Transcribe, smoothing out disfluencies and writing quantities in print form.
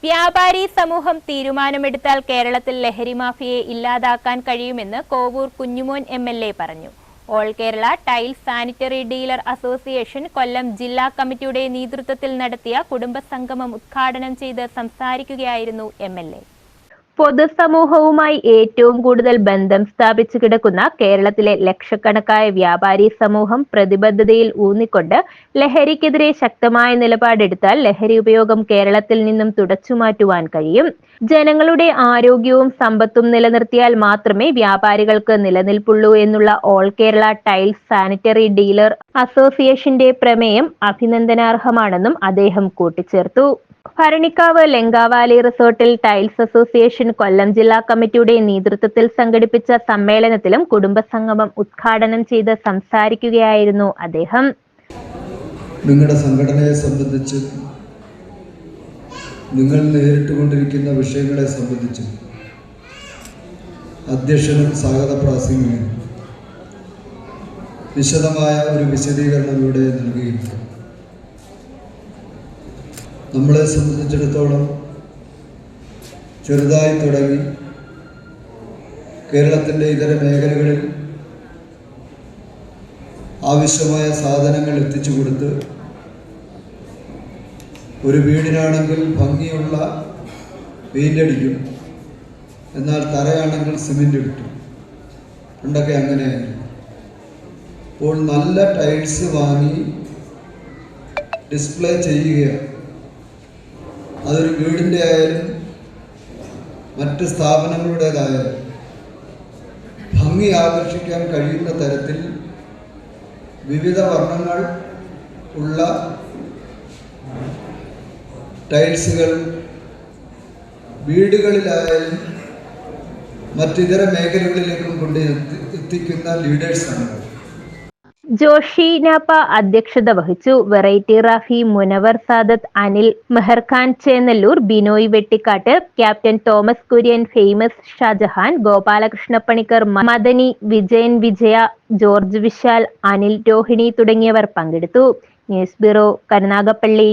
വ്യാപാരി സമൂഹം തീരുമാനമെടുത്താൽ കേരളത്തിൽ ലഹരി മാഫിയയെ ഇല്ലാതാക്കാൻ കഴിയുമെന്ന് കോവൂർ കുഞ്ഞുമോൻ എംഎൽഎ പറഞ്ഞു. All Kerala tiles sanitary dealer association Kollam ജില്ലാ കമ്മിറ്റിയുടെ നേതൃത്വത്തിൽ നടത്തിയ കുടുംബസംഗമം ഉദ്ഘാടനം ചെയ്ത് സംസാരിക്കുകയായിരുന്നു എംഎൽഎ. പൊതുസമൂഹവുമായി ഏറ്റവും കൂടുതൽ ബന്ധം സ്ഥാപിച്ചു കിടക്കുന്ന കേരളത്തിലെ ലക്ഷക്കണക്കായ വ്യാപാരി സമൂഹം പ്രതിബദ്ധതയിൽ ഊന്നിക്കൊണ്ട് ലഹരിക്കെതിരെ ശക്തമായ നിലപാടെടുത്താൽ ലഹരി ഉപയോഗം കേരളത്തിൽ നിന്നും തുടച്ചുമാറ്റുവാൻ കഴിയും. ജനങ്ങളുടെ ആരോഗ്യവും സമ്പത്തും നിലനിർത്തിയാൽ മാത്രമേ വ്യാപാരികൾക്ക് നിലനിൽപ്പുള്ളൂ എന്നുള്ള all Kerala tiles sanitary dealer അസോസിയേഷന്റെ പ്രമേയം അഭിനന്ദനാർഹമാണെന്നും അദ്ദേഹം കൂട്ടിച്ചേർത്തു. ഭരണിക്കാവ് ലെങ്കാവാലി റിസോർട്ടിൽ ടൈൽസ് അസോസിയേഷൻ കൊല്ലം ജില്ലാ കമ്മിറ്റിയുടെ നേതൃത്വത്തിൽ സംഘടിപ്പിച്ച സമ്മേളനത്തിലും കുടുംബസംഗമം ഉദ്ഘാടനം ചെയ്ത് സംസാരിക്കുകയായിരുന്നു അദ്ദേഹം. നിങ്ങളുടെ സംഘടനയെ സംബന്ധിച്ച്, നിങ്ങൾ നേരിട്ടുകൊണ്ടിരിക്കുന്ന വിഷയങ്ങളെ സംബന്ധിച്ച് അധ്യക്ഷനും സ്വാഗത പ്രാസംഗികനും വിശദമായ ഒരു വിശദീകരണം ഇവിടെ നൽകിയിട്ടുണ്ട്. നമ്മളെ സംബന്ധിച്ചിടത്തോളം ചെറുതായി തുടങ്ങി കേരളത്തിൻ്റെ ഇതര മേഖലകളിൽ ആവശ്യമായ സാധനങ്ങൾ എത്തിച്ചു കൊടുത്ത്, ഒരു വീടിനാണെങ്കിൽ ഭംഗിയുള്ള പെയിൻ്റ് അടിക്കും, എന്നാൽ തറയാണെങ്കിൽ സിമെൻ്റ് കിട്ടും. പണ്ടൊക്കെ അങ്ങനെയായിരുന്നു. ഇപ്പോൾ നല്ല ടൈൽസ് വാങ്ങി ഡിസ്പ്ലേ ചെയ്യുകയാണ്. അതൊരു വീടിൻ്റെ ആയാലും മറ്റ് സ്ഥാപനങ്ങളുടേതായാലും ഭംഗി ആകർഷിക്കാൻ കഴിയുന്ന തരത്തിൽ വിവിധ വർണ്ണങ്ങൾ ഉള്ള ടൈൽസുകൾ വീടുകളിലായാലും മറ്റിതര മേഖലകളിലേക്കും കൊണ്ട് എത്തിക്കുന്ന ലീഡേഴ്സാണ്. ജോഷി നാപ്പ അധ്യക്ഷത വഹിച്ചു. Variety Rafi, Munavar Sadath, Anil, Meharkhan Chennallur, Binoy Vettikkattu, captain Thomas Kurian, famous Shajahan, Gopalakrishna Panicker, Madani, Vijayan Vijaya, George Vishal, Anil Rohini തുടങ്ങിയവർ പങ്കെടുത്തു. News bureau, Karunagappally.